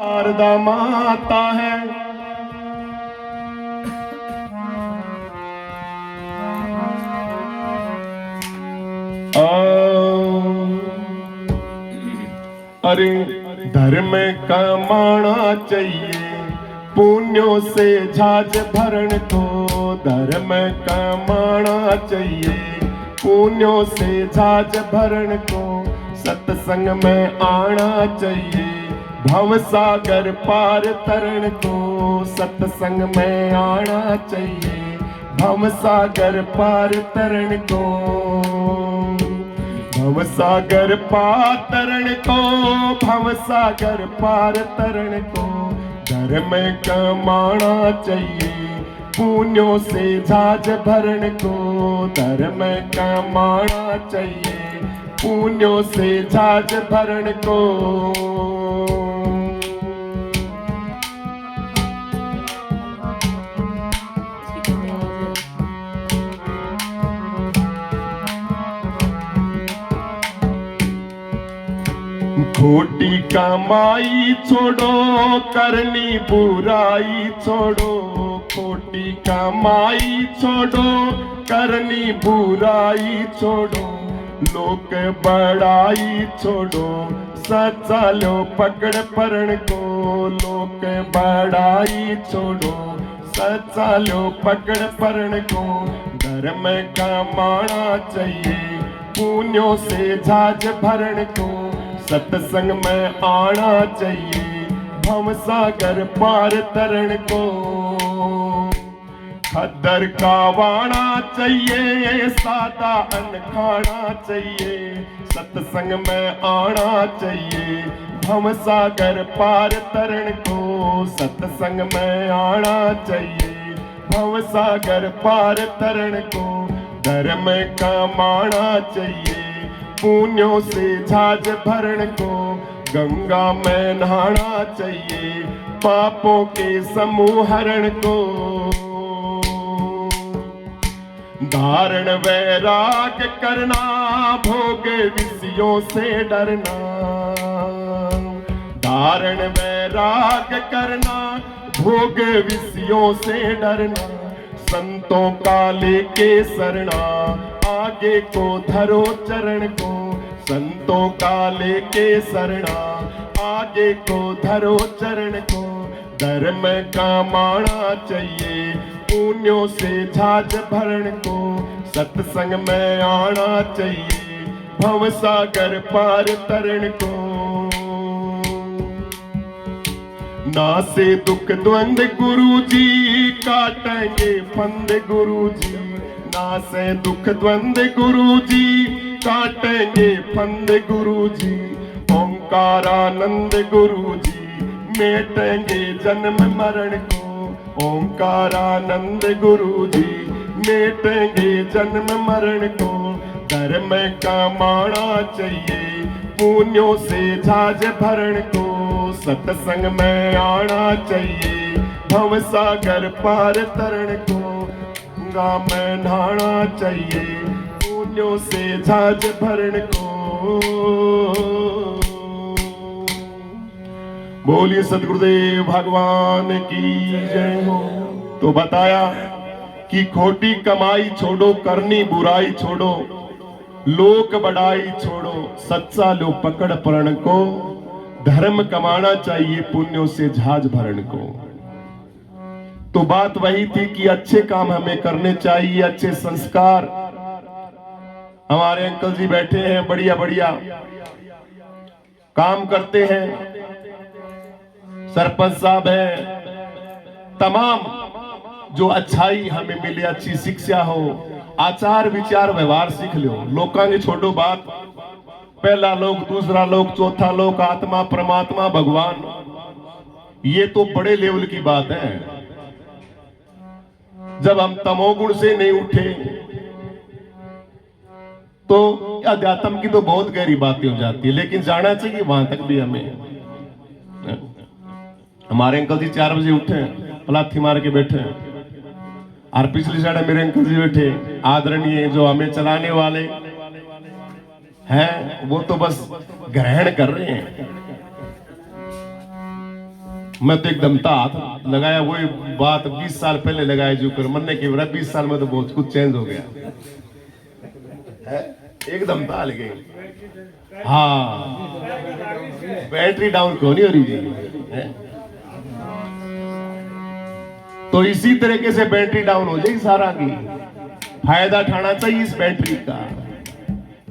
शारदा माता है। अरे धर्म कमाना चाहिए, पुण्यों से झाज भरण को। धर्म कमाना चाहिए, पुण्यों से झाज भरण को। सत्संग में आना चाहिए, भव सागर पार तरण को। सत्संग में आना चाहिए, भव सागर पार तरण को। भव सागर पार तरण को, भव सागर पार तरण को। धर्म कमाना चाहिए, पुण्यों से झाज भरण को। धर्म कमाना चाहिए, पुण्यों से झाज भरण को। खोटी कमाई छोड़ो, करनी बुराई छोड़ो। खोटी कमाई छोड़ो, करनी बुराई छोड़ो। लोक बड़ाई छोड़ो, सच्चा लो पकड़ परण को। लोक बड़ाई छोड़ो, सच्चा लो पकड़ परण को। धर्म कमाना चाहिए, पुण्यों से झाज भरण को। सत्संग में आना चाहिए, भव सागर पार तरण को। खद्दर का वाणा चाहिए, सादा अन्न खाना चाहिए। सत्संग में आना चाहिए, भव सागर पार तरण को। सत्संग में आना चाहिए, भव सागर पार तरण को। धर्म कमाना चाहिए, पुण्यों से झाज भरण को। गंगा में नहाना चाहिए, पापों के समूह हरण को। धारण वैराग करना, भोग विषयों से डरना। धारण वैराग करना, भोग विषयों से डरना। संतों का लेके शरणा, आगे को धरो चरण को। संतों का लेके शरणा, आगे को धरो चरण को। धर्म कमाना चाहिए, पुण्यों से झाज भरण को। सत्संग में आना चाहिए, भव सागर पार तरण को। नासे दुख द्वंद गुरु जी, काटेंगे फंद गुरु जी। नासे दुख द्वंद गुरु जी, काटेंगे फंद गुरु जी। ओंकारानंद गुरु जी, मेटेंगे जन्म मरण को। ओंकारानंद गुरु जी, मेटेंगे जन्म मरण को। धर्म कमाना चाहिए, पुण्यों से झाज भरण को। सत्संग में आना चाहिए, भव सागर पार तरण को। गंगा में नहाना चाहिए, पुण्यों से झाज भरण को। बोलिए सतगुरुदेव भगवान की जय हो। तो बताया कि खोटी कमाई छोड़ो, करनी बुराई छोड़ो। लोक बड़ाई छोड़ो, सच्चा लो पकड़ परण को। धर्म कमाना चाहिए, पुण्यों से झाज भरण को। तो बात वही थी कि अच्छे काम हमें करने चाहिए, अच्छे संस्कार। हमारे अंकल जी बैठे हैं, बढ़िया बढ़िया काम करते हैं। सरपंच साहब है। तमाम जो अच्छाई हमें मिले, अच्छी शिक्षा हो, आचार विचार व्यवहार सीख लो। लोकां की छोड़ो बात, पहला लोक, दूसरा लोक, चौथा लोक, आत्मा परमात्मा भगवान। ये तो बड़े लेवल की बात है। जब हम तमोगुण से नहीं उठे तो अध्यात्म की तो बहुत गहरी बातें हो जाती है, लेकिन जाना चाहिए वहां तक भी हमें। हमारे अंकल जी 4 बजे उठे, पलाथी मार के बैठे, और पिछली साइड मेरे अंकल जी बैठे आदरणीय, जो हमें चलाने वाले हैं, वो तो बस ग्रहण कर रहे हैं। मैं तो एकदम था हाथ लगाया, वही बात 20 साल पहले लगाया जो कर मरने के 20 साल में तो बहुत कुछ चेंज हो गया है, एकदम ताल गई। हाँ बैटरी डाउन क्यों नहीं हो रही जी है? तो इसी तरीके से बैटरी डाउन हो जाएगी सारा की। फायदा उठाना चाहिए इस बैटरी का,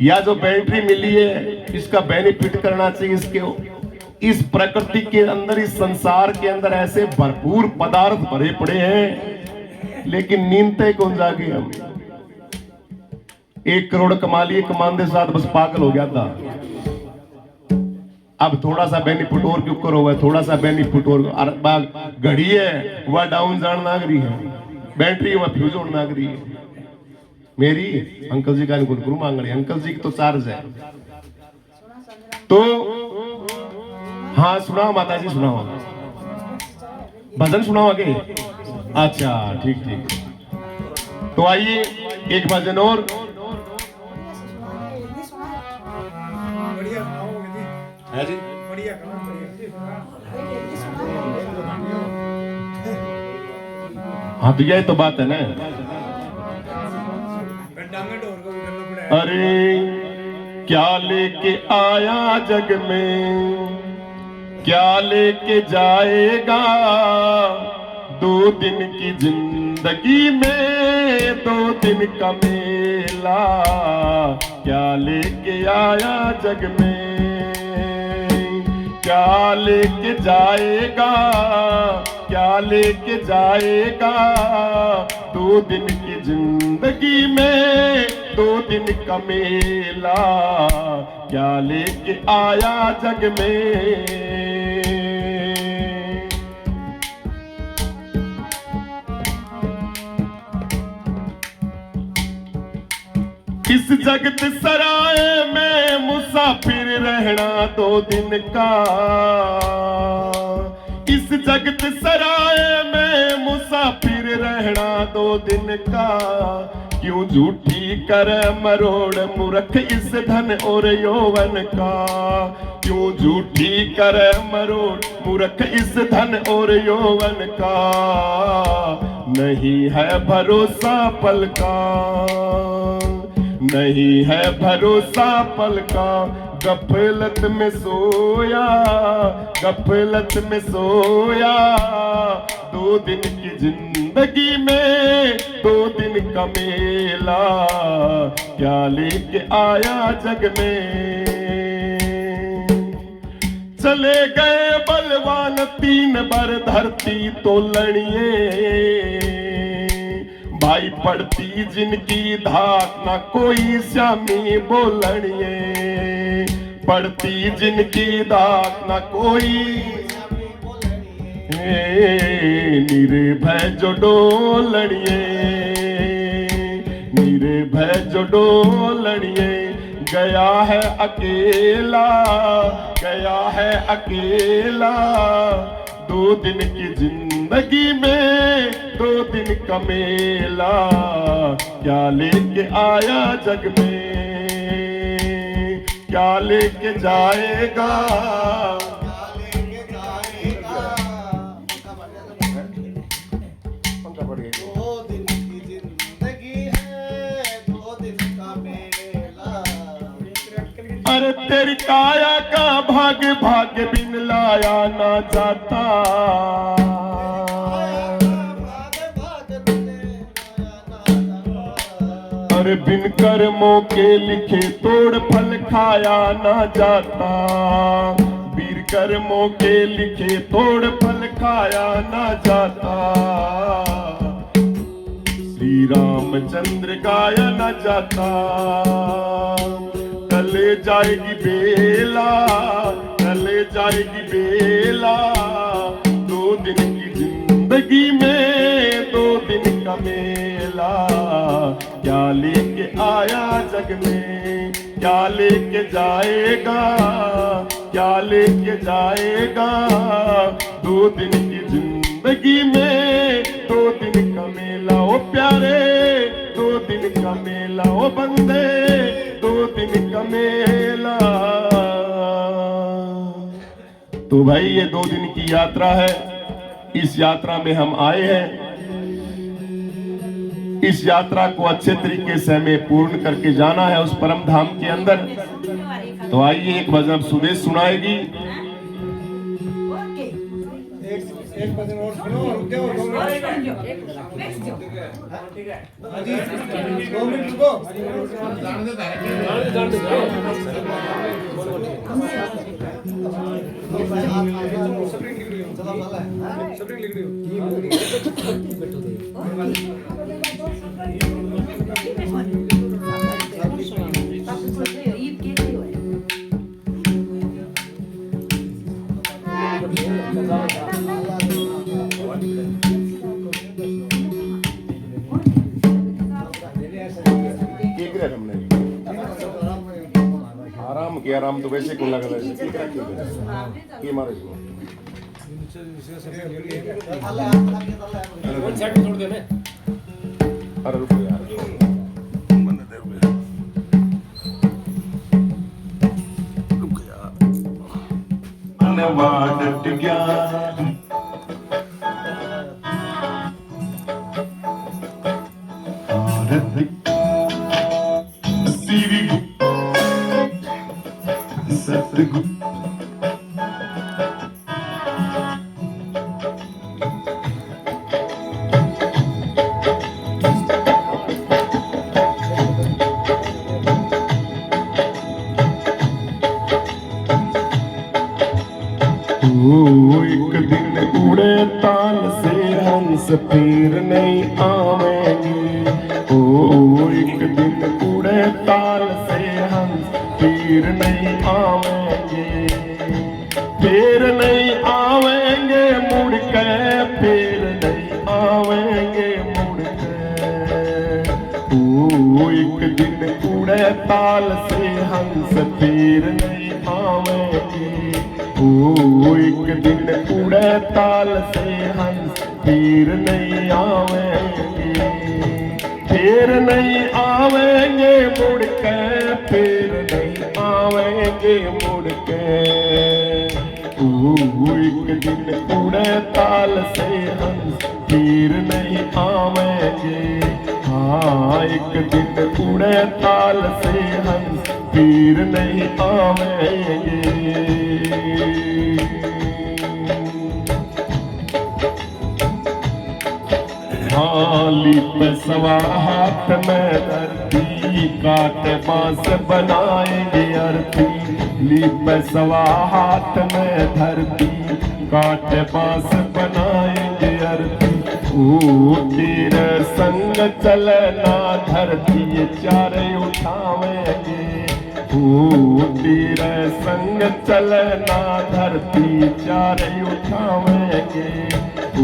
या जो बैटरी मिली है इसका बेनिफिट करना चाहिए। इसके इस प्रकृति के अंदर, इस संसार के अंदर ऐसे भरपूर पदार्थ भरे पड़े हैं, लेकिन नींदते कौन जागे हम। 1 करोड़ कमा लिए, कमाने साथ बस पागल हो गया था। अब थोड़ा सा बेनिफिट और क्यों करो, वह थोड़ा सा बेनिफिट और घड़ी है वह डाउन जान नागरी है, बैटरी वह फ्यूज होने नागरी है। मेरी अंकल जी का गुरु मांग रहे, अंकल जी की तो चार्ज है। तो हाँ सुनाओ माता जी, सुनाओ भजन सुनाओ आगे। अच्छा ठीक ठीक, तो आइए एक भजन और। है जी हाँ तो यही तो बात है ना। अरे क्या लेके आया जग में, क्या लेके जाएगा, 2 दिन की जिंदगी में 2 दिन का मेला। क्या लेके आया जग में, क्या लेके जाएगा, क्या लेके जाएगा, 2 दिन की जिंदगी में 2 दिन का मेला। क्या लेके आया जग में। इस जगत सराय में मुसाफिर रहना 2 दिन का, इस जगत सराय में मुसाफिर रहना 2 दिन का। क्यों झूठी कर मरोड़ मूर्ख इस धन और यौवन का, क्यों झूठी कर मरोड़ मूर्ख इस धन और यौवन का। नहीं है भरोसा पल का, नहीं है भरोसा पल का। गफलत में सोया, गफलत में सोया, 2 दिन की जिंदगी में 2 दिन का मेला। क्या लेके आया जग में। चले गए बलवान 3 बार धरती तो लड़िए, भाई पड़ती जिनकी धाक ना कोई श्यामी बोलणिए, पड़ती जिनकी धाक ना कोई निर्भय जो डोलणिए, निर्भय जो डोलणिए। गया है अकेला, गया है अकेला, 2 दिन की जिंदगी में 2 दिन का मेला। क्या लेके आया जग में, क्या लेके जाएगा, अरे तेरी काया का भाग भाग बिन लाया ना जाता। अरे बिन कर्मों के लिखे तोड़ फल खाया ना जाता, वीर कर्मों के लिखे तोड़ फल खाया ना जाता। श्री रामचंद्र गाया ना जाता, चले जाएगी बेला, चले जाएगी बेला। 2 दिन की जिंदगी में 2 दिन का मेला। क्या लेके आया जग में, क्या लेके जाएगा, क्या लेके जाएगा। 2 दिन की जिंदगी में 2 दिन का मेला। ओ प्यारे 2 दिन का मेला, ओ बंदे 2 दिन का मेला। तो भाई ये 2 दिन की यात्रा है, इस यात्रा में हम आए हैं। इस यात्रा को अच्छे तरीके से हमें पूर्ण करके जाना है उस परम धाम के अंदर। तो आइए एक भजन सुदेश सुनाएगी। एक भजन और सुनो, रुक जाओ 2 मिनट। 2 मिनट रुको। आराम किया, आराम तो वैसे कौन लगा ये मारे अरे रुको यार, धन्यवाद ज्ञान सतगुरु एक दिन उड़े ताल से हंस फिर नहीं आवेंगे। ओ एक दिन उड़े ताल से हंस फिर नहीं आवेंगे, फिर नहीं आवेंगे मुड़ के, फिर नहीं आवेंगे मुड़ के। ओ एक दिन उड़े ताल से हंस फिर नहीं आवेंगे। ओ एक दिन उड़े ताल से हंस फिर नहीं आवेंगे, फिर नहीं आवेंगे मुड़ के, फिर नहीं आवेंगे मुड़ के। ओ एक दिन उड़े ताल से हंस फिर नहीं आवेंगे। हाँ एक दिन उड़े ताल से हंस फिर नहीं आवेंगे। लिप सवा हाथ में धरती, काट बांस बनाएंगे अर्थी। लिप सवा हाथ में धरती, काट बांस बनाएंगे अर्थी। ओ तेरे संग चलना धरती चारे उठावेंगे। ओ तेरे संग चलना धरती चारे उठावेंगे। ओ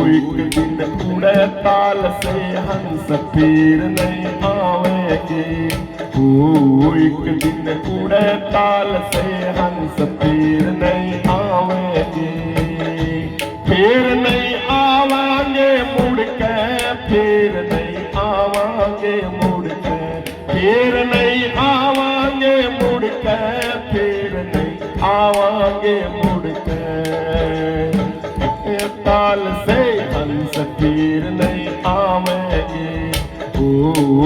एक दिन उड़े ताल से हंस फिर नहीं आवेंगे। ओ एक दिन उड़े ताल से हंस फिर नहीं आवेंगे, फिर नहीं आवांगे मुड़ के, फिर नहीं आवांगे मुड़ के, फिर नहीं आवांगे मुड़ के, फिर नहीं आवांगे मुड़ के। ताल से हंस फिर नहीं आवेंगे। ओ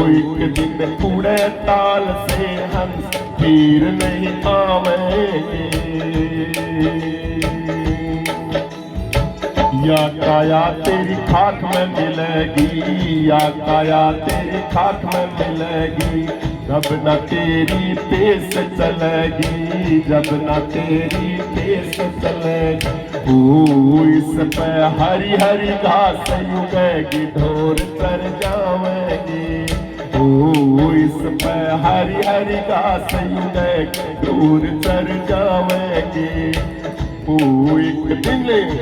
एक दिन उड़े ताल से हंस फिर नहीं आवेंगे। या काया तेरी खाक में मिलेगी, या काया तेरी खाक में मिलेगी। जब न तेरी पेश चलेगी, जब न तेरी पेश चलेगी। ओ इस पे हरी हरी घास उगेगी, ढोर चर जावेंगे। ओ इस पे हरी हरी घास उगेगी, ढोर चर जावेंगे। ओ एक दिन एक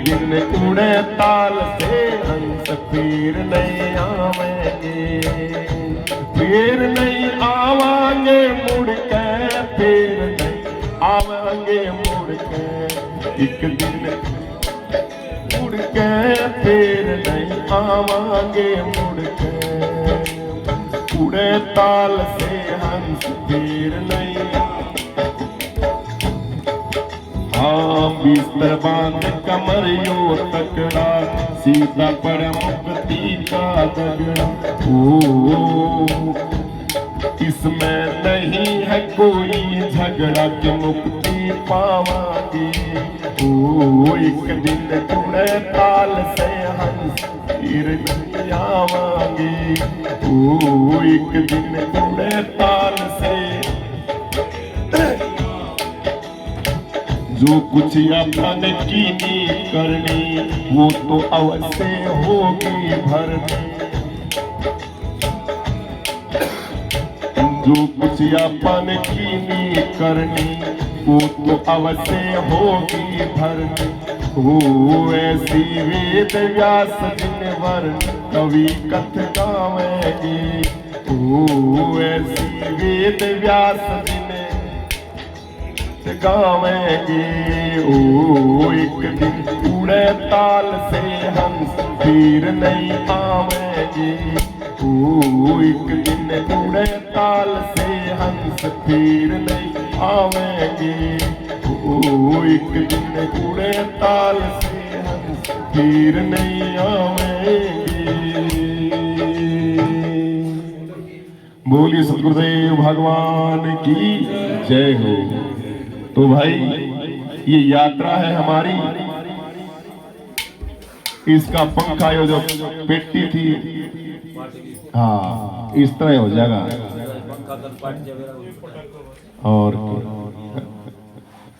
दिन उड़े ताल से हंस फिर नहीं आवेंगे, फिर नहीं आवांगे मुड़ के, फिर नहीं आवांगे मुड़ के। एक दिन उड़ के फिर नहीं आवांगे मुड़ के। उड़े ताल से हंस फिर नहीं। हाँ बिस्तर बांध कमर यो तकड़ा, सीधा पर मुक्ति का दगड़ा। ओ इसमें नहीं है कोई झगड़ा कि मुक्ति पावांगे। ओ एक दिन उड़े ताल से हंस फिर नहीं आवांगे। ओ एक दिन उड़े ताल से जो कुछ अपन की करनी वो तो अवश्य होगी भरनी। जो कुछ अपन की करनी वो तो अवश्य होगी भरनी। हो ऐसी वेद व्यास जिन वर्ण कवि कथ गावेंगे। हो ऐसी वेद व्यास जिन गावेंगे। ओ एक दिन उड़े ताल से हंस फिर नहीं आवेंगे। ओ एक दिन उड़े ताल से हंस फिर नहीं आवेंगे। ओ एक दिन उड़े ताल से हंस फिर नहीं आवेंगे। बोलिए सद्गुरुदेव भगवान की जय हो। तो भाई ये यात्रा है हमारी, इसका पंखा यो जो पेटी थी, हाँ इस तरह हो जाएगा। और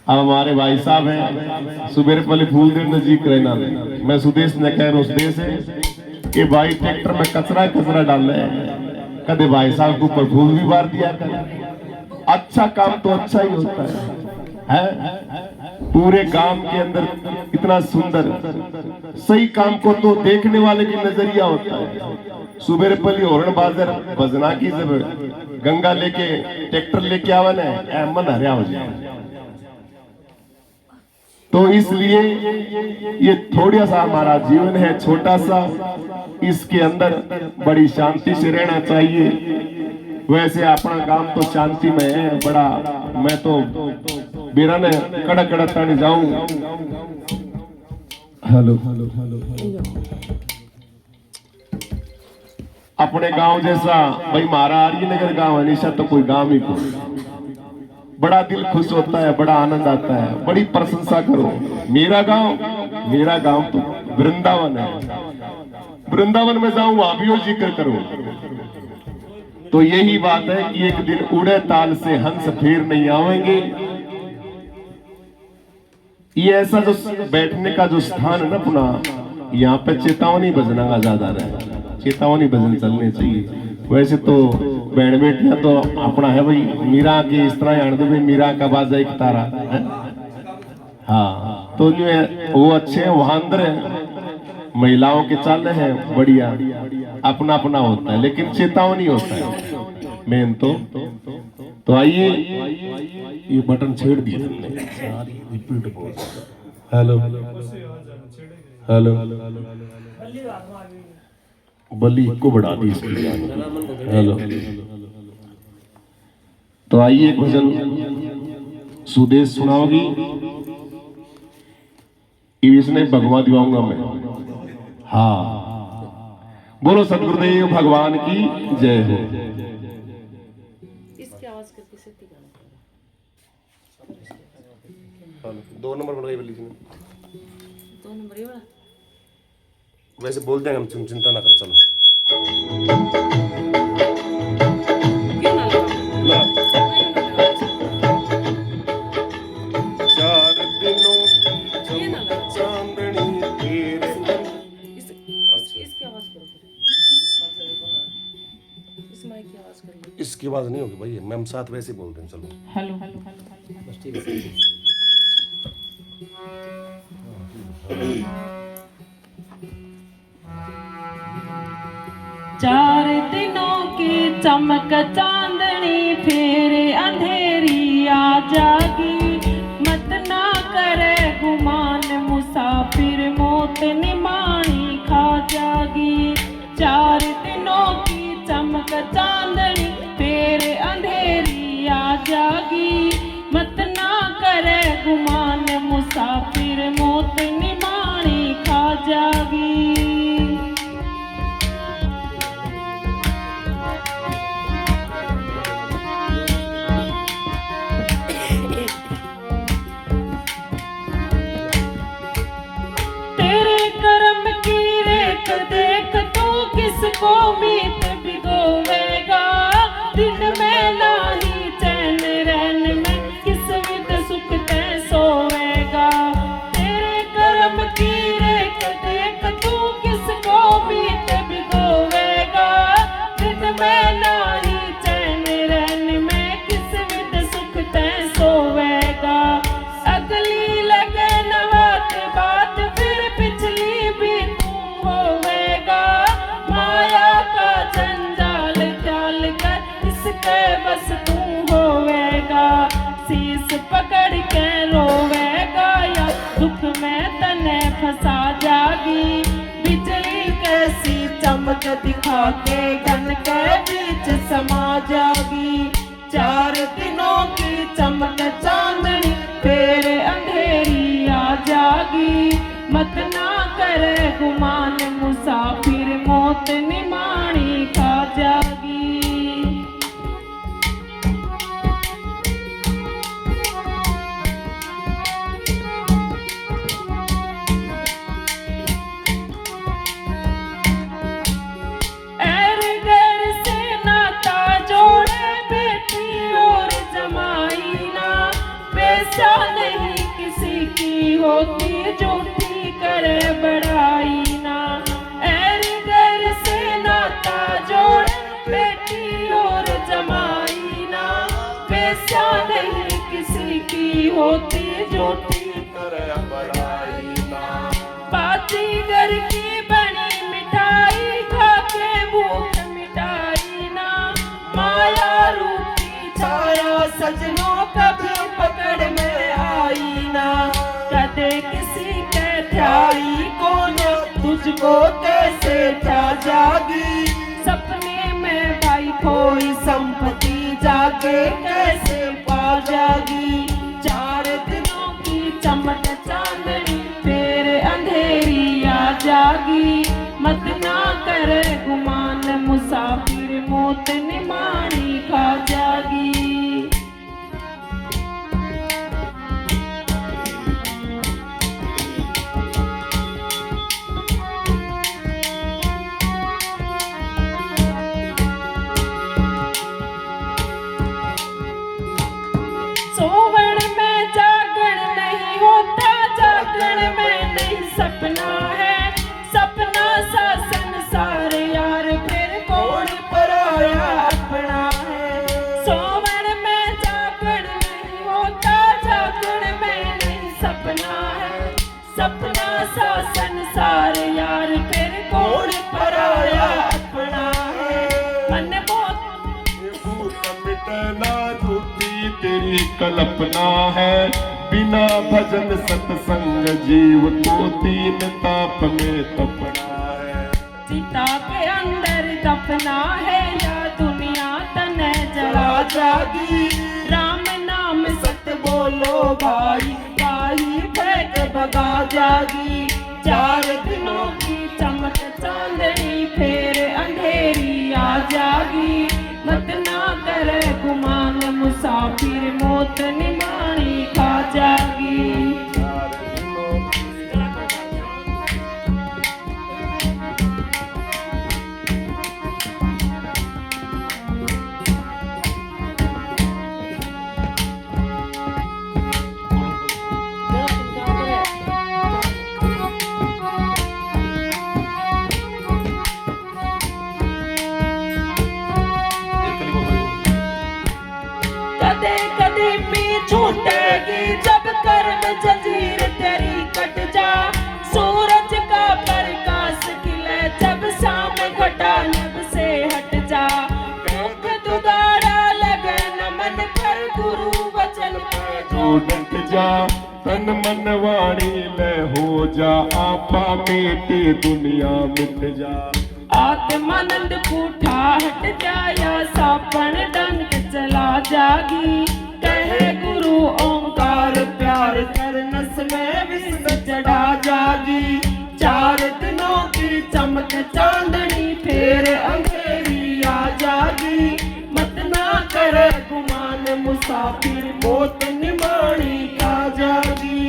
अब हमारे भाई साहब हैं सुबेरे पहले फूल देने नजीक रहना। मैं सुदेश ने कह उस देश है कि भाई ट्रैक्टर में कचरा कचरा डाल रहे हैं, कदे भाई साहब के ऊपर फूल भी मार दिया कर। अच्छा काम तो अच्छा ही होता है? पूरे गांव के अंदर इतना सुंदर सही काम को तो देखने वाले की नजरिया होता है। सुबेरे पली होरण बाजार भजना की जब गंगा लेके ट्रैक्टर लेके आवा ना मन हरिया हो जाए। तो इसलिए ये थोड़ा सा हमारा जीवन है छोटा सा, इसके अंदर बड़ी शांति से रहना चाहिए। वैसे अपना काम तो शांति में है बड़ा। मैं तो बेरा ने कड़ा कड़ा ताने जाऊं। हेलो अपने गांव जैसा भाई हमारा आर्यनगर गांव है, निशा तो कोई गांव ही को। बड़ा दिल खुश होता है, बड़ा आनंद आता है, बड़ी प्रशंसा करो। मेरा गांव तो वृंदावन है। वृंदावन में जाऊं वहां भी वो जिक्र करूं। तो यही बात है कि एक दिन उड़े ताल से हंस फिर नहीं आवेंगे। ये ऐसा जो बैठने का जो स्थान है ना पुनः, यहाँ पे चेतावनी भजना का ज्यादा रहे, चेतावनी भजन चलने चाहिए। वैसे तो बहन बेटियां तो अपना है भाई, मीरा की इस तरह आने दो भाई, मीरा का बाजा एक तारा है। हाँ तो जो है वो अच्छे हैं, वहां अंदर है महिलाओं के चाल है बढ़िया, अपना अपना होता है, लेकिन चेतावनी होता है मेन तो आइए ये बटन छेड़ दिए तुमने। हेलो हेलो बली को बढ़ा दी इसकी। हेलो तो आइए एक भजन सुदेश सुनाओगी, इसने भगवा दिवाऊंगा मैं। हाँ बोलो सतगुरुदेव भगवान की जय हो। इसकी आवाज करके सत्य गाना। 2 नंबर बढ़ गई बल्ली जी ने। 2 नंबर ये वाला वैसे बोल देंगे हम, चिंता ना कर। चलो क्यों ना लगा? चार दिनों ये ना लगा। चांदनी तेरे इसकी आवाज करो। इस माइक की आवाज कर लो। इसकी आवाज नहीं होगी भाई, मैम साथ वैसे बोल रहे हैं। चलो हेलो हेलो हेलो बस ठीक है। चार दिनों की चमक चांदनी फिर अंधेरी आ जागी। मत ना करे गुमान मुसाफिर मौत निमानी खा जागी। चार दिनों की चमक चमक चांदनी फिर अंधेरी आ जागी। मत ना करे गुमान मुसाफिर मौत निमाणी खा जागी। देख तू किसको मीत भिगोवेगा। दिन में नाही चैन रैन में किस विद सुख तै सोवेगा। तेरे कर्म की रेख देख तू किसको मीत भिगोवेगा। दिन में नाही चैन रैन में किस विद सुख तै सोवेगा। अगली लगे न बात फिर पिछली भी होवेगा। माया का जंजाल त्याल कर इसके बस तू होवेगा। शीश पकड़ के रोवेगा या दुख में तने फंसा जागी। बिजली कैसी चमक दिखा के घन के बीच समा जागी। 4 दिनों की चमक चांदनी फिर अंधेरी आ जागी। मत ना करे गुमान मुसाफिर मौत निमाणी खा जागी। एर गैर से नाता जोड़े बेटी और जमाई ना। पैसा नहीं किसी की होती झूठी करे बड़ाई ना। एर गैर से नाता जोड़े बेटी और जमाई ना। पैसा नहीं किसी की होती झूठी करे बड़ाई ना। बाजीगर की बनी मिठाई खा के भूख मिटाई ना। माया रूपी छाया सजनों कभी पकड़ में आई ना। कदे किसी के ध्याई को न तुझको कैसे था जागी। सपने में भाई कोई संपत्ति जाके कैसे पा जागी। 4 दिनों की चमक चांदनी फिर अंधेरी आ जागी। मत ना करे गुमान मुसाफिर मौत निमाणी खा जागी। सोवण में जागरण नहीं होता, जागरण में नहीं सपना है। सपना सा संसार यार फिर कौन पराया अपना है। सोवण में जागरण नहीं होता, जागरण में नहीं सपना है। सपना सा संसार यार फिर कौन पराया अपना है। मन मिटना झूठी तेरी कल्पना है। बिना भजन सत्संग जीव को 3 ताप में तपना है। चिता के अंदर दफना है या दुनिया तने जला जागी। राम नाम सत बोलो भाई, भाई फेंक भगा जागी। 4 दिनों की चमक चांदनी फिर अंधेरी आ जागी। मत ना करे गुमान मुसाफिर मौत निमाणी खा जागी। कदे कदे भी छूटेगी जब कर्म जंजीर तेरी कट जा। सूरज का प्रकाश खिले जब शाम घटा नभ से हट जा। भूख दुगाड़ा लगे न मन पर गुरु वचन पे जो डट जा। तन मन वाणी ले हो जा, आपा मेटी दुनिया मिट जा। आत्मानंद पूठा हट जाया सापन डंक चला जागी कहे गुरु ओंकार प्यार कर नस में विष चढ़ा जागी 4 दिनों की चमक चांदनी फिर अंधेरी आ जागी मत ना करे गुमान मुसाफिर मौत निमाणी खा जागी।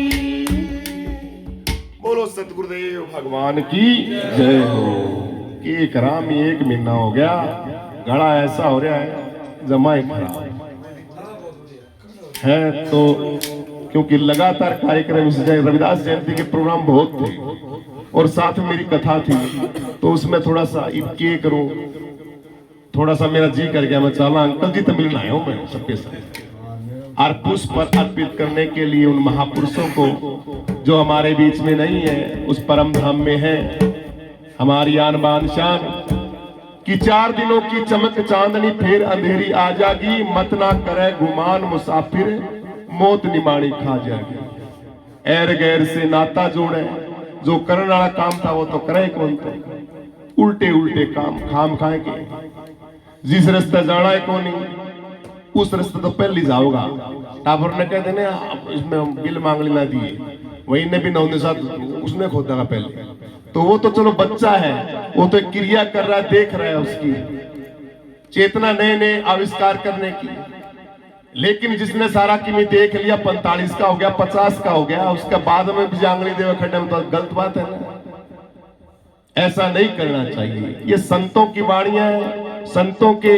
बोलो सतगुरुदेव भगवान की जय हो। कि कराम 1 महीना हो गया, घड़ा ऐसा हो रहा है जमा ही खराब है। तो क्योंकि लगातार कार्यक्रम इस रविदास जयंती के प्रोग्राम बहुत थे और साथ में मेरी कथा थी, तो उसमें थोड़ा सा के करूं, थोड़ा सा मेरा जी कर गया मैं चला अंकल जी तो मिलना आया हूं मैं सबके साथ और पुष्प अर्पित करने के लिए उन महापुरुषों को जो हमारे बीच में नहीं है, उस परम धाम में है हमारी आन बान शान कि 4 दिनों की चमक चांदनी फिर अंधेरी आ जागी मत ना करे गुमान मुसाफिर मौत निमाणी खा जाएगी। एर गैर से नाता जोड़े, जो करने वाला काम था वो तो करे कौन, तो उल्टे उल्टे काम खाम खाए के जिस रास्ते जाना है कौन नहीं उस रास्ते तो पहले जाओगा। टापर ने कहते ना इसमें बिल मांग लेना दिए, वही ने भी 9 साथ उसने खोदा पहले, तो वो तो चलो बच्चा है, वो तो क्रिया कर रहा है, देख रहा है उसकी चेतना नए नए आविष्कार करने की। लेकिन जिसने सारा किमी देख लिया 45 का हो गया 50 का हो गया, उसके बाद में भी जांगली देव खड्डे में, तो गलत बात है ना। ऐसा नहीं करना चाहिए। ये संतों की वाणियां हैं, संतों के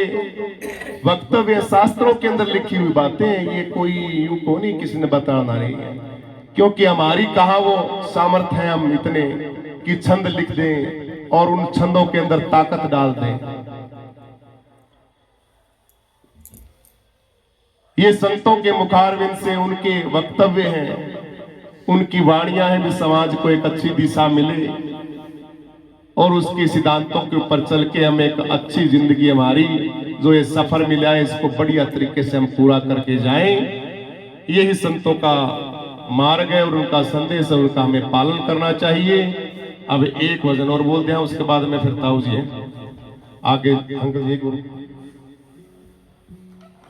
वक्तव्य, शास्त्रों के अंदर लिखी हुई बातें हैं। ये कोई यूं को नहीं किसी ने बताना नहीं है, क्योंकि हमारी कहा वो सामर्थ्य है हम इतने कि छंद लिख दें और उन छंदों के अंदर ताकत डाल दें। ये संतों के मुखारविंद से उनके वक्तव्य हैं, उनकी वाणियां हैं, भी समाज को एक अच्छी दिशा मिले और उसके सिद्धांतों के ऊपर चल के हम एक अच्छी जिंदगी हमारी जो ये सफर मिला है इसको बढ़िया तरीके से हम पूरा करके जाएं। यही संतों का मार्ग है और उनका संदेश है, उनका हमें पालन करना चाहिए। अब एक भजन और बोल दिया, उसके बाद में फिर ताऊ जी आगे अंकल जी गुरु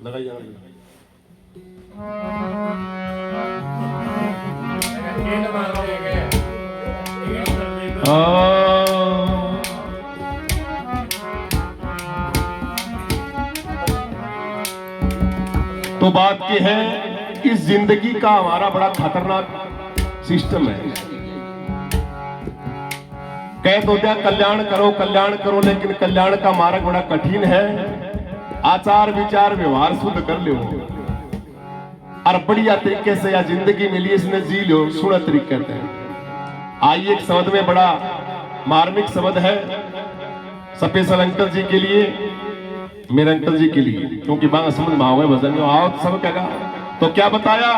लगाइए। तो बात यह है, इस जिंदगी का हमारा बड़ा खतरनाक सिस्टम है। कह दो क्या कल्याण करो, लेकिन कल्याण का मार्ग बड़ा कठिन है। आचार विचार व्यवहार शुद्ध कर लो और बढ़िया तरीके से यह जिंदगी मिली इसने जी लो, सुना तरीके से। आइए एक शब्द में बड़ा मार्मिक शब्द है स्पेशल अंकल जी के लिए, मेरे अंकल जी के लिए, क्योंकि बात समझ में आओगे भजन में आओ सब कहेगा। तो क्या बताया,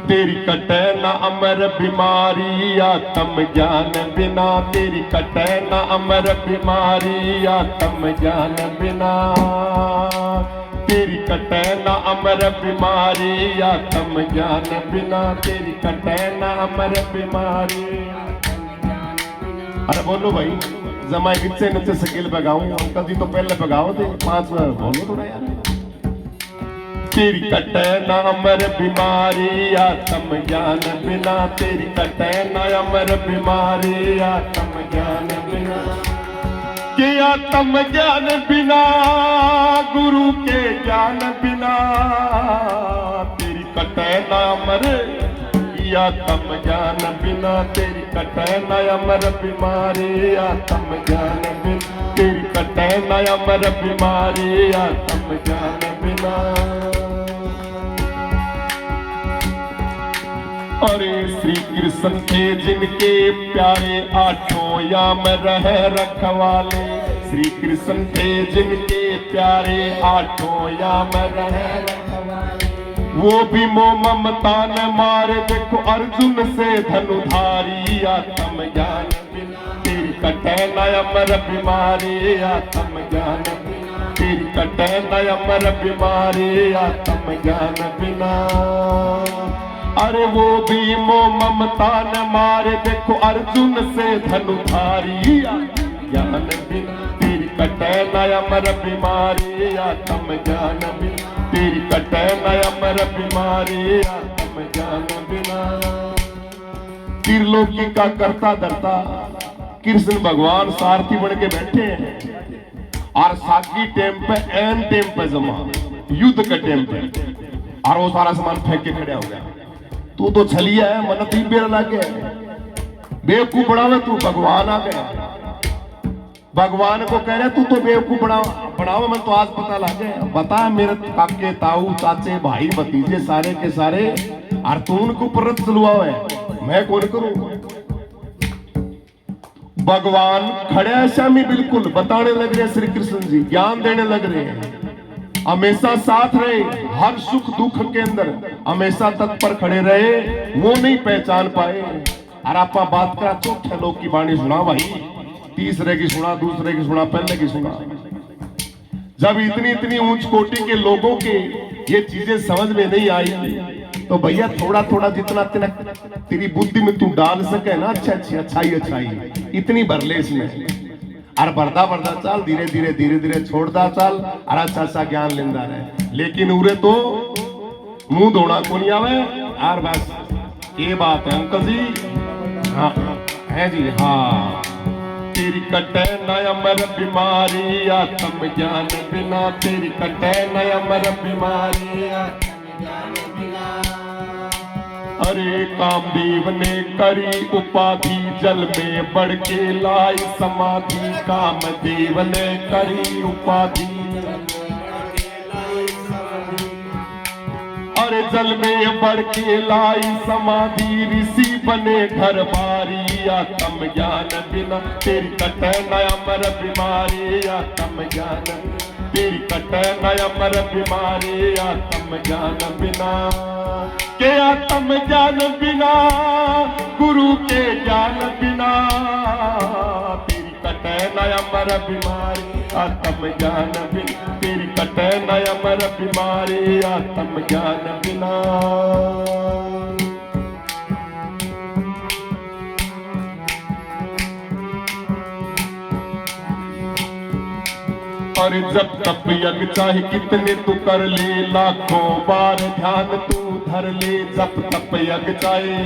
तेरी कटे ना अमर बीमारी आत्म ज्ञान बिना, तेरी कटे ना अमर बीमारी आत्म ज्ञान बिना, तेरी कटे ना अमर बीमारी आत्म ज्ञान बिना, तेरी कटे ना अमर बीमारी। अरे बोलो भाई, जमाई नीचे नीचे स्केल पे गाऊं, अंकल जी तो पहले पे गाओ थे 5 बार बोलो थोड़ा यार। तेरी कटे ना अमर बीमारी आत्म ज्ञान बिना, तेरी कटे ना अमर बीमारी आत्म ज्ञान बिना, के आत्म ज्ञान बिना गुरु के ज्ञान बिना, तेरी कटे ना अमर आत्म ज्ञान बिना, तेरी कटे न अमर बीमारी आत्म ज्ञान बिना, तेरी कटे न अमर बीमारी आत्म ज्ञान बिना। अरे श्री कृष्ण थे जिनके प्यारे 8 याम रह रखवाले, श्री कृष्ण थे जिनके प्यारे 8 याम रह रखवाले, वो भी मोह ममता न मारे, देखो अर्जुन से धनुधारी आत्म ज्ञान बिना, तेरी कटे न अमर बीमारी आत्म ज्ञान बिना, तेरी कटे न अमर बीमारी आत्म ज्ञान बिना। अरे वो भी मोह ममता न मारे, देखो अर्जुन से धनुधारी ज्ञान बिना तेरी कटे न अमर बीमारी आत्म ज्ञान बिना तेरी कटे न अमर बीमारी आत्म ज्ञान बिना। त्रिलोकी का करता धरता कृष्ण भगवान सारथी बन के बैठे हैं और साकी टेम पे एन टेम पे जमा युद्ध के टेम पे और वो सारा सामान फेंक के खड़ा हो गया। तू तो छलिया है मन थी बेर लगे बेवकूफ बनावे तू भगवान आ गया। भगवान को कह रहे तू तो बेवकूफ बनावे मन तो आज पता लगे बता मेरे काके ताऊ चाचे भाई भतीजे सारे के सारे और तू उनको परत चलुआ है मैं कौन करूं। भगवान खड़े हैं शामी बिल्कुल बताने लग रहे श्री कृष्ण जी ज्ञान देने लग रहे हैं हमेशा साथ रहे हर सुख दुख के अंदर हमेशा तत्पर खड़े रहे वो नहीं पहचान पाए। और आप बात करा चौथे लोग की वाणी सुना भाई तीसरे की सुना दूसरे की सुना पहले की सुना। जब इतनी इतनी ऊंच कोटि के लोगों के ये चीजें समझ में नहीं आई तो भैया थोड़ा थोड़ा जितना तेरी बुद्धि में तू डाल सके ना अच्छाई इतनी भर ले इसमें और बढ़ता बढ़ता चल धीरे धीरे धीरे धीरे छोड़ता चल और अच्छा ज्ञान लेंदा रहे। लेकिन उरे तो मुंह धोना को नहीं आवे और बस ये बात है अंकल जी। हाँ है जी हाँ तेरी कटे न अमर बीमारी आत्म ज्ञान बिना तेरी कटे न अमर बीमारी आत्म ज्ञान बिना। अरे कामदेव ने करी उपाधि जल में बढ़ के लाई समाधि कामदेव ने करी उपाधि अरे जल में बढ़ के लाई समाधि ऋषि बने घर बारी आत्म ज्ञान बिना तेरी कटे न अमर बीमारी आत्म ज्ञान तेरी कटे न अमर बीमारी आत्म ज्ञान बिना के आत्म ज्ञान बिना गुरु के ज्ञान बिना तेरी कटे न अमर बीमारी आत्म ज्ञान बिना तेरी कटे न अमर बीमारी आत्म ज्ञान बिना। और जब तप यज्ञ चाहे कितने तू कर ले लाखों बार ध्यान तू धर ले जब तप यज्ञ चाहे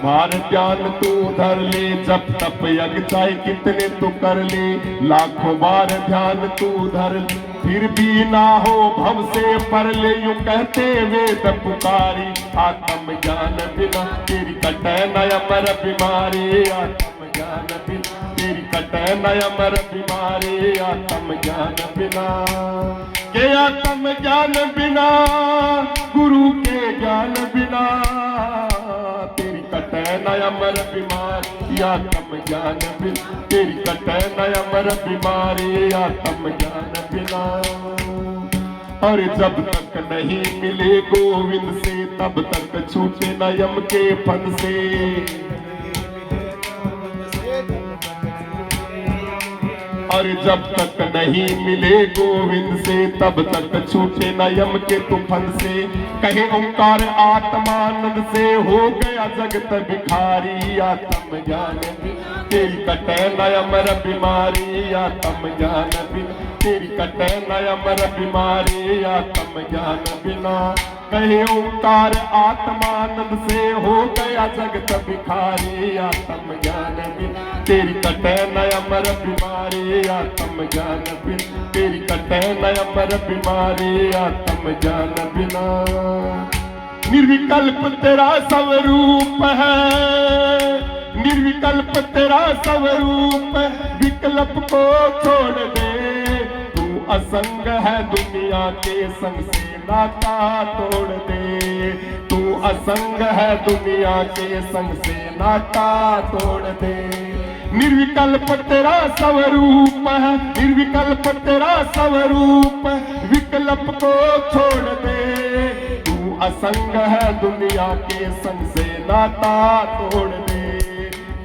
बार ध्यान तू धर ले जब तप यज्ञ चाहे कितने तू कर ले लाखों बार ध्यान तू धर ले फिर भी ना हो भव से पर ले यूं कहते वेद पुकारी आत्म ज्ञान बिना तेरी कटे न अमर बीमारी आत्म ज्ञान बिना तेरी कटे न अमर बीमारी आत्म ज्ञान बिना के आत्म ज्ञान बिना गुरु के ज्ञान बिना तेरी कटे न अमर बीमारी आत्म ज्ञान बिना तेरी कटे न अमर बीमारी आत्म ज्ञान बिना। और जब तक नहीं मिले गोविंद से तब तक छूटे न यम के फन से और जब तक नहीं मिले गोविंद से तब तक छूटे न यम के तूफान से कहे ओंकार आत्मानंद से हो गया जगत भिखारी आत्म ज्ञान तेरी कटे न अमर बीमारी आत्म ज्ञान बिना तेरी कटे न अमर बीमारी आत्म ज्ञान बिना कहे ओंकार आत्मानंद से हो गया जगत भिखारी आत्म ज्ञान बिना तेरी कटे न अमर बीमारी आत्म ज्ञान बिना तेरी कटे न अमर बीमारी आत्म ज्ञान बिना। निर्विकल्प तेरा स्वरूप है निर्विकल्प तेरा स्वरूप विकल्प को छोड़ दे तू असंग है दुनिया के संग से नाता तोड़ दे तू असंग है दुनिया के संग से नाता तोड़ दे। निर्विकल्प तेरा स्वरूप है निर्विकल्प तेरा स्वरूप विकल्प को छोड़ दे तू असंग है दुनिया के संग से नाता तोड़ दे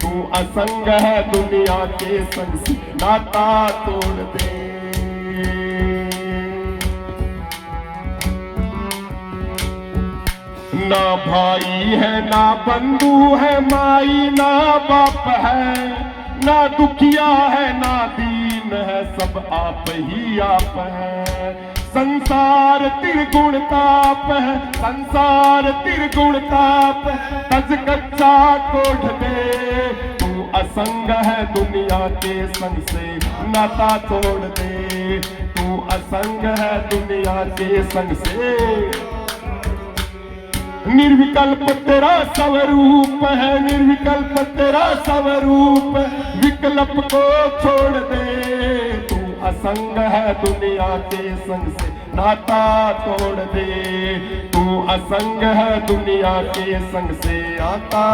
तू असंग है दुनिया के संग से नाता तोड़ दे। ना भाई है ना बंधु है माई ना बाप है ना दुखिया है ना दीन है, सब आप ही आप है। संसार त्रिगुण ताप है, संसार त्रिगुण ताप है, तज कच्चा कोढ़ दे। तू असंग है दुनिया के संग से, नाता तोड़ दे। तू असंग है दुनिया के संग से। निर्विकल्प तेरा स्वरूप है, निर्विकल्प तेरा स्वरूप, विकल्प को छोड़ दे। तू असंग है दुनिया के संग से, नाता तोड़ दे। तू असंग है दुनिया के संग से, आता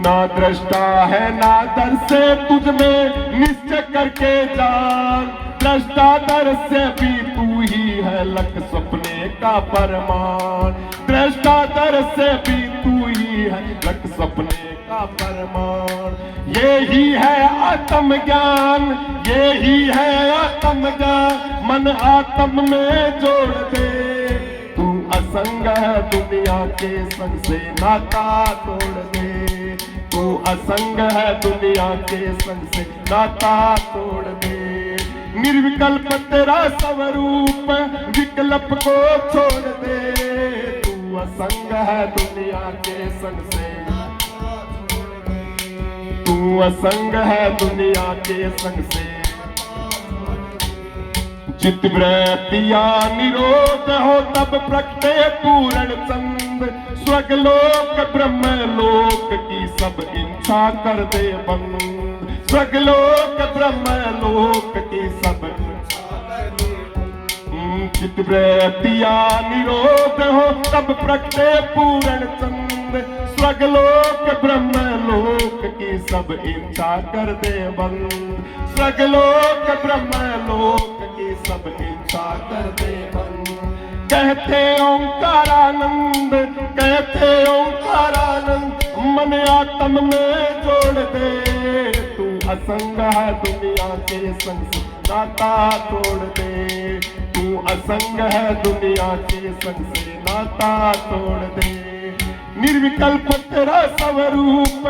ना दृष्टा है ना दर से तुझ में निश्चय करके जान। दृष्टा दर से भी तू ही है, लख सपने का परमान। दृष्टा दर से भी तू ही है, लख सपने का परमान। यही है आत्म ज्ञान, यही है आत्म ज्ञान, मन आत्म में जोड़ दे। तू असंग है दुनिया के संग से, नाता तोड़ दे। तू असंग है दुनिया के संग से, नाता तोड़ दे। निर्विकल्प तेरा स्वरूप, विकल्प को छोड़ दे। तू असंग है दुनिया के संग से, तू असंग है दुनिया के संग से। चित्त वृत्तियां निरोध हो तब प्रगटे पूर्ण चंद। स्वर्गलोक ब्रह्म लोक की सब इच्छा कर दे बंद। स्वर्गलोक ब्रह्म लोक की सब चित्त वृत्तियां निरोध हो तब प्रगटे पूर्ण चंद। स्वर्गलोक ब्रह्म लोक की सब इच्छा कर दे बंद। स्वर्गलोक ब्रह्म लोक की सब इच्छा कर दे बंद। कहते ओंकारानंद, कहते ओंकारानंद, मन आत्म में जोड़ दे। तू असंग है दुनिया के संग से, नाता तोड़ दे। तू असंग है दुनिया के संग से, नाता तोड़ दे। निर्विकल्प तेरा स्वरूप,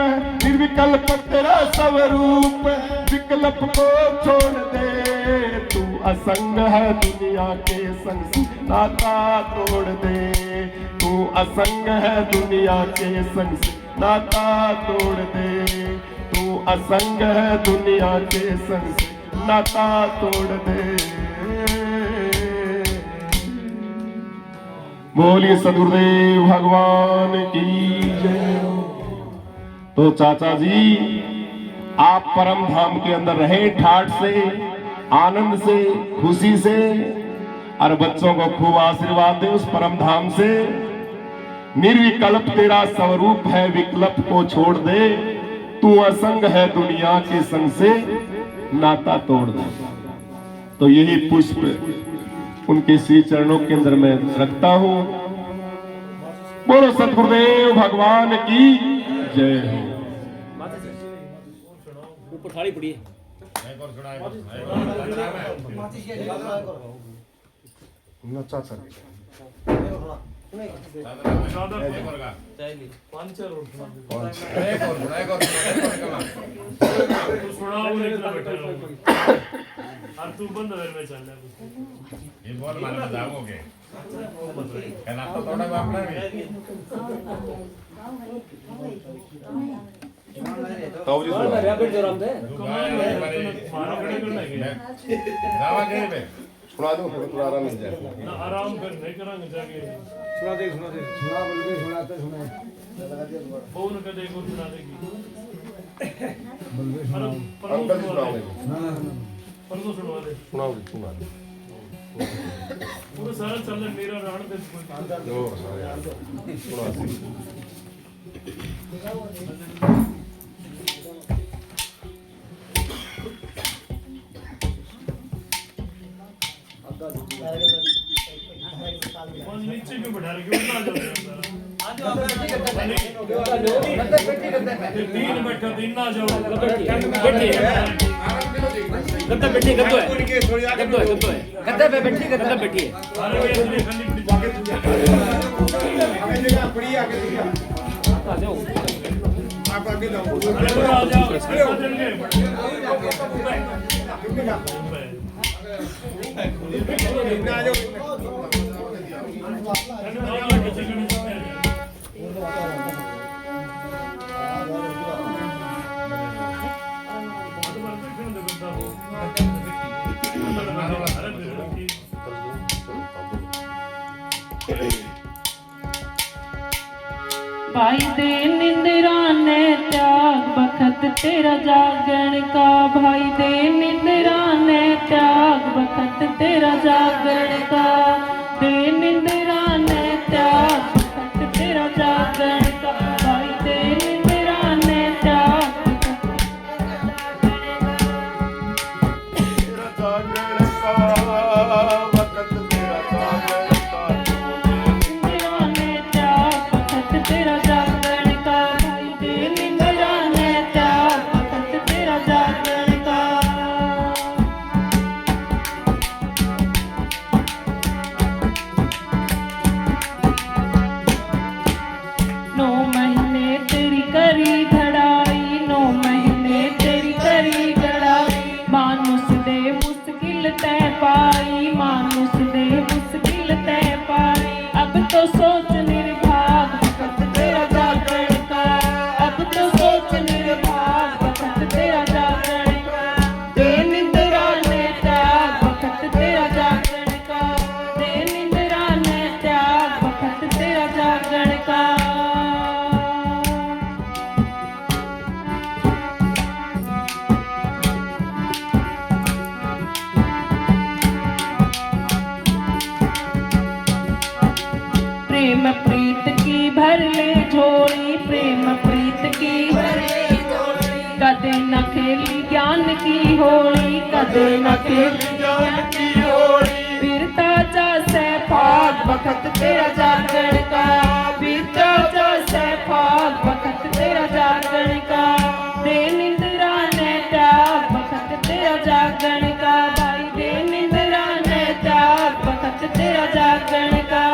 निर्विकल्प तेरा स्वरूप, विकल्प को छोड़ दे। तू असंग है दुनिया के संग से, नाता तोड़ दे। तू असंग है दुनिया के संग से, नाता तोड़ दे। तू असंग है दुनिया के संग से, नाता तोड़ दे। बोलिए सदगुरुदेव भगवान की जय। तो चाचा जी आप परम धाम के अंदर रहे ठाठ से, आनंद से, खुशी से, और बच्चों को खूब आशीर्वाद दे उस परम धाम से। निर्विकल्प तेरा स्वरूप है, विकल्प को छोड़ दे। तू असंग है दुनिया के संग से, नाता तोड़ दे। तो यही पुष्प उनके श्री चरणों के अंदर मैं रखता हूं। बोलो सतगुरुदेव भगवान की जय हो। ऊपर थाली पड़ी है। तू बंद में चल ये बोल मारे जाओगे कहना तो थोड़ा बाप ने तो जी मैं रैपिड जोराम दे जावा के बे सुना दो थोड़ा आराम मिल जाए ना आराम कर नहीं करेंगे जाके सुना बोल के सुनाते सुनाए फोन कर दे को सुना देगी अंकल जी सुनाओगे पर तो सुनवा दे सुना दे पूरा सारा चल मेरा राण दे दो सारे सुना दे नीचे क्यों बैठा रखे उठा जाओ तीन बैठा तीन ना जाओ गद्दा बैठी गद्दो है उनके थोड़ी आगे गद्दो है गद्दा पे बैठी गद्दा बैठी है अरे ये खली पड़ी हमें जगह पड़ी आगे आ जाओ आप आगे भाई दे निंदरा ने त्याग बखत तेरा जागण का, भाई दे निंदरा ने त्याग बखत तेरा जागण का, दे निंदरा ने त्याग बखत तेरा जागण का, भाई दे निंदरा ने त्याग तेरा जागरण का वक्त तेरा जागरण का निंदरा ने त्याग बखत तेरा जागण का, भाई दे निंदरा ने त्याग बखत तेरा जागण का। नौ महीने तेरी करी धड़ाई, 9 महीने तेरी करी धड़ाई, मानुष दे मुश्किल तय पाई, मानुष दे मुश्किल तय पाई, अब तो सोच निर्भाग बखत तेरा जागरण का, अब तो सोच निर्भाग बखत तेरा जागरण का, दे निंदरा ने त्याग बखत तेरा जागरण का, दे निंदरा ने त्याग बखत तेरा जागरण का। प्रेम प्रीत की भर ले झोली, प्रेम प्रीत की भर ले झोली, कदे न खेली ज्ञान की होली, कदे न खेली ज्ञान की होली, वीरता जा से भाग बखत तेरा जागरण का, वीरता जा से भाग बखत तेरा जागरण का, दे निंदरा ने त्याग बखत तेरा जागरण का, भाई दे निंदरा ने त्याग बखत तेरा जागरण का।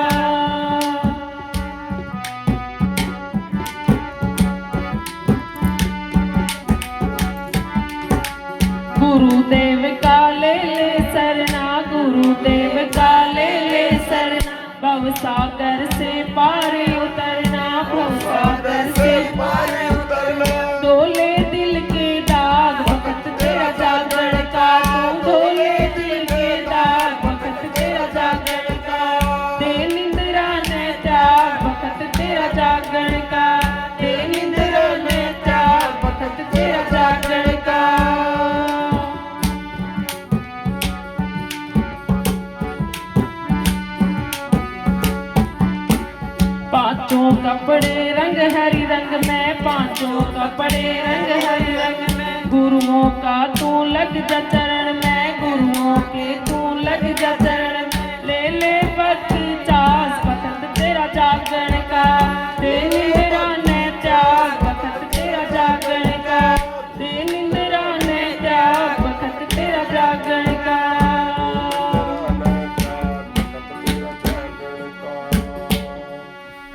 गुरुदेव का ले सरना, गुरुदेव का ले सरना, भवसागर से पार उतरना, भवसागर से पार उतरना, धोले दिल के दाग बखत तेरा जागरण का, तू धोले दिल के दाग बखत तेरा जागरण का, दे निंदरा ने त्याग बखत तेरा जागरण का, दे निंदरा ने त्याग बखत तेरा जागरण का। पांचों कपड़े रंग हरी रंग में, पांचों कपड़े रंग हरी रंग में, गुरुओं का तू लग जा चरण में, गुरुओं के तू लग जा चरण में, ले बख्शास बखत तेरा जागरण का, दे निंदरा ने त्याग बखत तेरा जागरण का, दे निंदरा ने त्याग बखत तेरा जागरण का।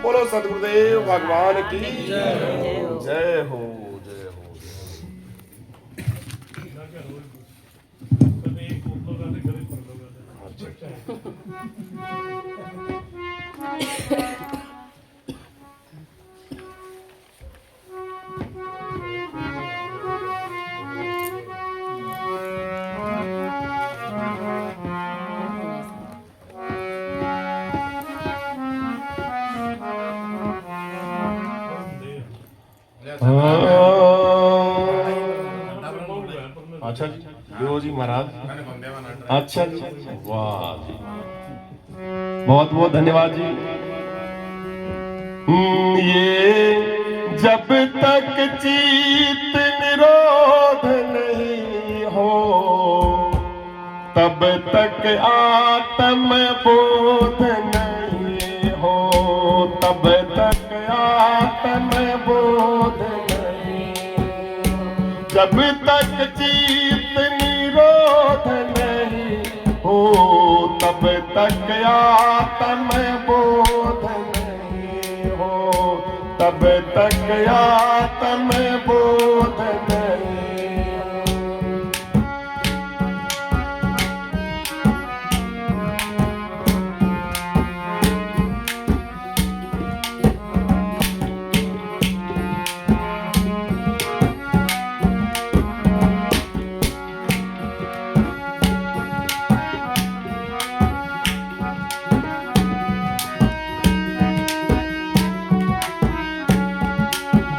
बोलो सतगुरुदेव भगवान की जय हो, जय हो। कभी एक फोटो का कभी फोटो का अच्छा जी, जो जी महाराज, अच्छा जी, वाह जी, बहुत बहुत धन्यवाद जी। ये जब तक चित्त निरोध नहीं हो, तब तक आत्म बोध नहीं हो, तब तक आत्म बोध नहीं, जब तक चित्त निरोध नहीं हो, तब तक आत्म बोध नहीं हो, तब तक आत्म बोध नहीं।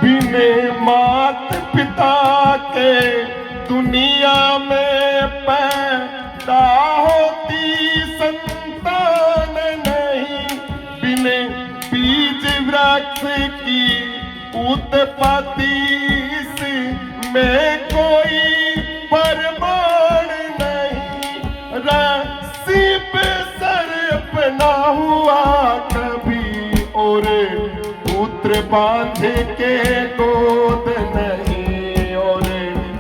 बिने मात पिता के दुनिया में पैदा होती संतान नहीं। बिने बीज वृक्ष की उत्पत्ति में कोई प्रमाण नहीं। रस्सी पे सर्प ना हुआ कभी और पुत्र बांधे के गोद नहीं। और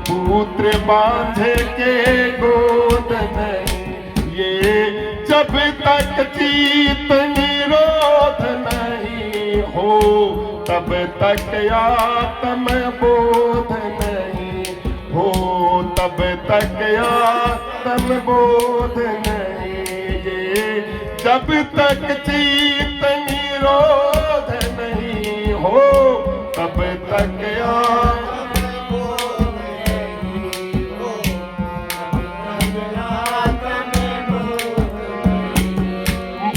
पुत्र बांधे के गोद नहीं। ये जब तक चित निरोध नहीं हो तब तक आत्म बोध नहीं हो। तब तक आत्म बोध नहीं। ये जब तक चित निरोध नहीं हो तब तक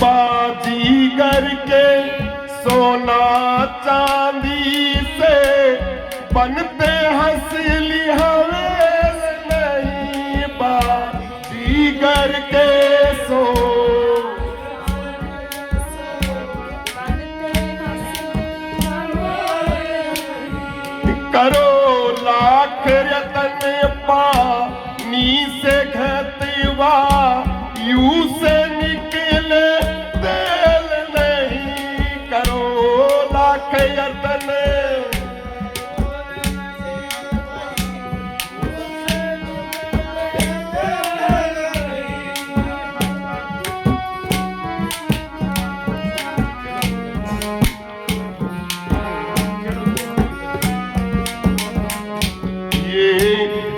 बाजीगर के सोना चांदी से बनते हंसली हवेल नहीं। बाजीगर के करो लाख रतन पानी से घटवा यू से निकले तेल नहीं। करो लाख रतन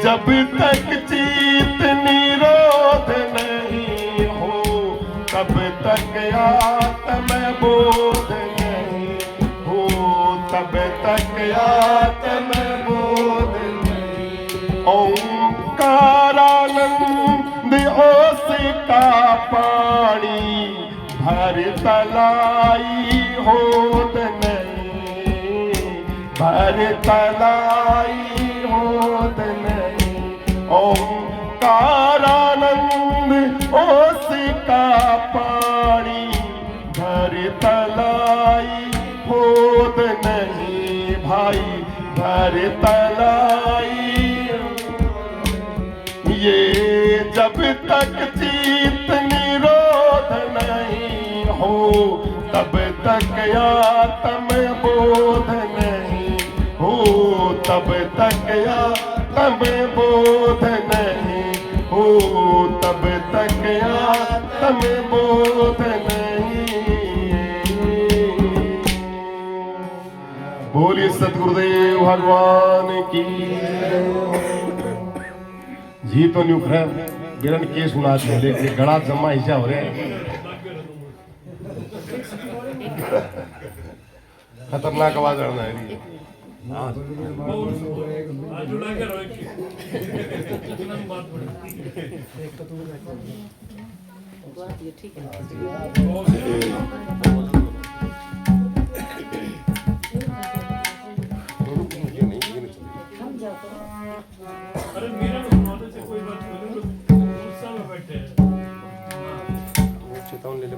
जब तक चित निरोध नहीं हो तब तक आत्म बोध नहीं हो। तब तक आत्म बोध नहीं। ओंकारानंद ओस का पानी भर तलाई होत नहीं। भर तलाई होत नहीं। ओंकारानंद ओस का पानी भर तलाई होत नहीं। भाई भर तलाई। ये जब तक चित निरोध नहीं हो तब तक आत्म बोध नहीं हो। तब तक आत्म बोध नहीं हो। तब तक आत्म बोध नहीं। बोलिए सतगुरुदेव भगवान की। जी तो न्यू खरा बिरन के सुना लेकिन गड़ा जमा हिस्सा हो रहे हैं। खतरनाक आवाज आ रहा है। आज जुड़ा के रहो इतना बात बड़ी ठीक है। अरे मेरा सुनाने से कोई बात नहीं, तो गुस्सा में बैठे हैं। चेतावनी ले ले।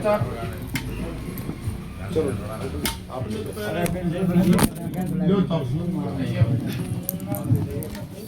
चलो आप लो